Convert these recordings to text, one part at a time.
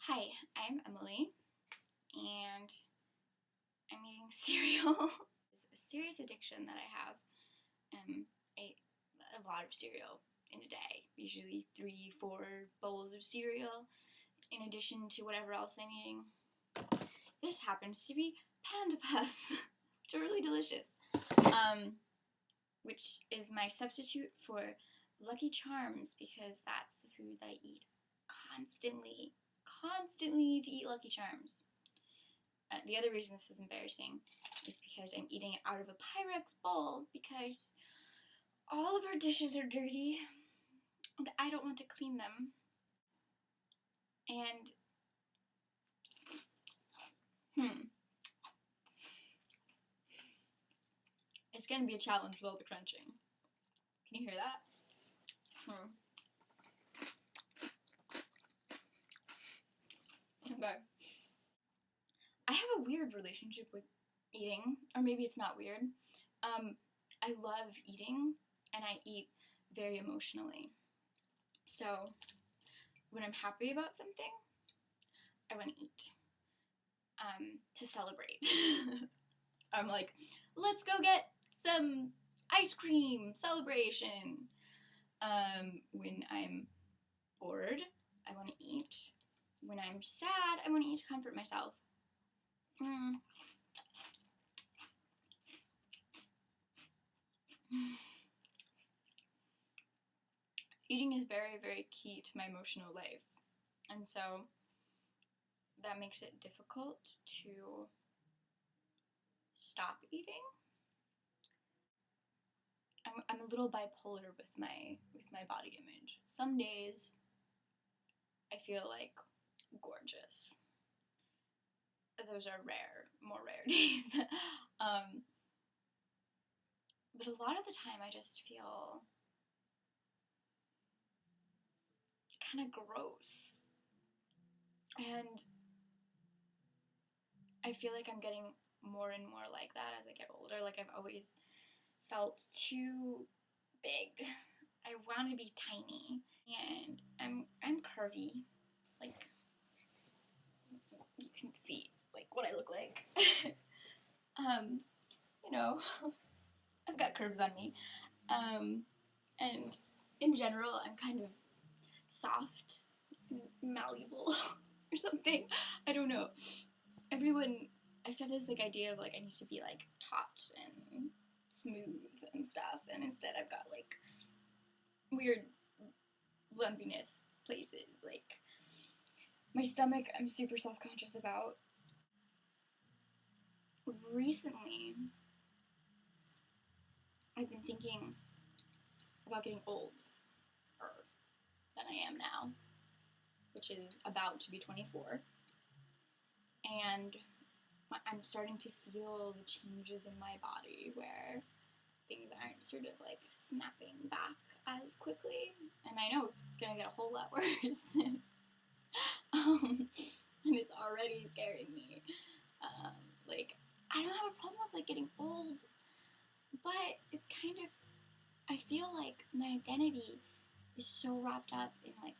Hi, I'm Emily, and I'm eating cereal. It's a serious addiction that I have. I eat a lot of cereal in a day, usually 3-4 bowls of cereal, in addition to whatever else I'm eating. This happens to be Panda Puffs, which are really delicious, which is my substitute for Lucky Charms because that's the food that I eat constantly need to eat Lucky Charms. The other reason this is embarrassing is because I'm eating it out of a Pyrex bowl because all of our dishes are dirty and I don't want to clean them. And it's gonna be a challenge with all the crunching. Can you hear that? Okay. I have a weird relationship with eating, or maybe it's not weird. I love eating, and I eat very emotionally. So when I'm happy about something, I want to eat to celebrate. I'm like, let's go get some ice cream celebration. When I'm bored, I want to eat. When I'm sad, I want to eat to comfort myself. Eating is very, very key to my emotional life, and so that makes it difficult to stop eating. I'm a little bipolar with my body image. Some days I feel like gorgeous. Those are more rare days. But a lot of the time I just feel kind of gross. And I feel like I'm getting more and more like that as I get older. Like I've always felt too big. I want to be tiny, and I'm curvy. Like you can see like what I look like. You know, I've got curves on me. And in general, I'm kind of soft, malleable, or something. I don't know. I've got this like idea of like I need to be like taut and smooth and stuff, and instead I've got like weird lumpiness places. Like my stomach, I'm super self-conscious about. Recently, I've been thinking about getting older than I am now, which is about to be 24. And I'm starting to feel the changes in my body where things aren't sort of like snapping back as quickly. And I know it's gonna get a whole lot worse. And it's already scaring me. Like, I don't have a problem with like getting old, but it's kind of, I feel like my identity is so wrapped up in like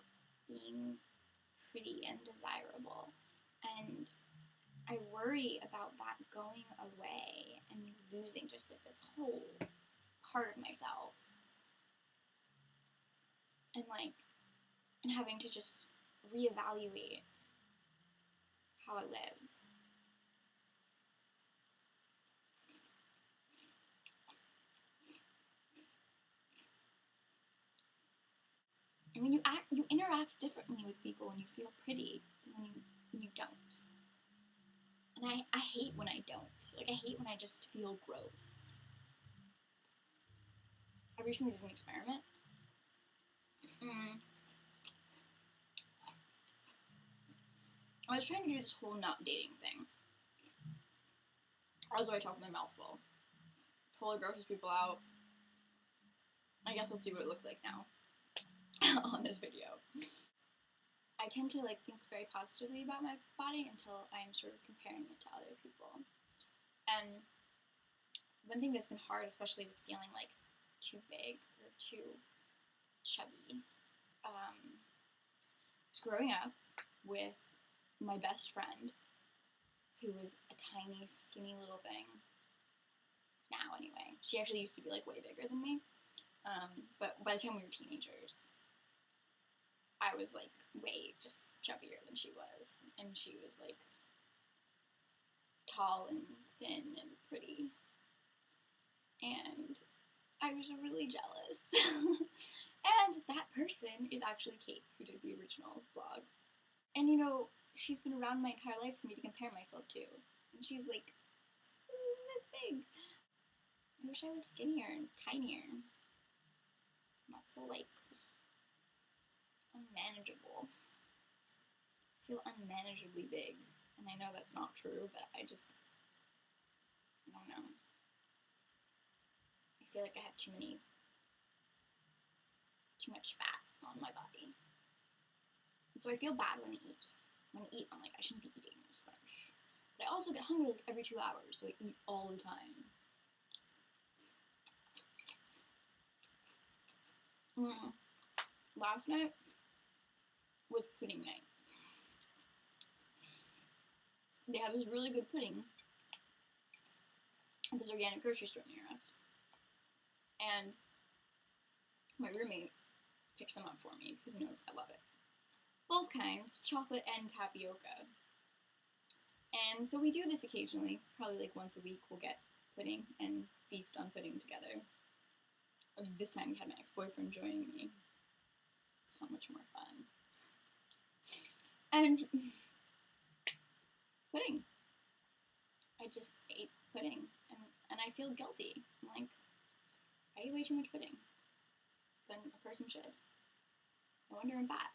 being pretty and desirable, and I worry about that going away and me losing just like this whole part of myself, and having to just reevaluate how I live. I mean, you interact differently with people when you feel pretty than when you don't. And I hate when I don't. Like, I hate when I just feel gross. I recently did an experiment. I was trying to do this whole not dating thing. Also, I talk with my mouth full. Totally grosses people out. I guess we'll see what it looks like now on this video. I tend to like think very positively about my body until I'm sort of comparing it to other people. And one thing that's been hard, especially with feeling like too big or too chubby, was growing up with my best friend, who was a tiny, skinny little thing, now anyway. She actually used to be, like, way bigger than me. But by the time we were teenagers, I was, like, way just chubbier than she was. And she was, like, tall and thin and pretty. And I was really jealous. And that person is actually Kate, who did the original vlog. And, you know, she's been around my entire life for me to compare myself to. And she's, like, this big. I wish I was skinnier and tinier. Not so, like, unmanageable. I feel unmanageably big. And I know that's not true, but I don't know. I feel like I have too much fat on my body. And so I feel bad when I eat. When I eat, I'm like, I shouldn't be eating this much. But I also get hungry like every 2 hours, so I eat all the time. Last night was pudding night. They have this really good pudding at this organic grocery store near us. And my roommate picks them up for me because he knows I love it. Both kinds, chocolate and tapioca. And so we do this occasionally. Probably like once a week we'll get pudding and feast on pudding together. This time we had my ex-boyfriend joining me. So much more fun. And pudding. I just ate pudding and I feel guilty. I'm like, I ate way too much pudding than a person should. No wonder I'm fat.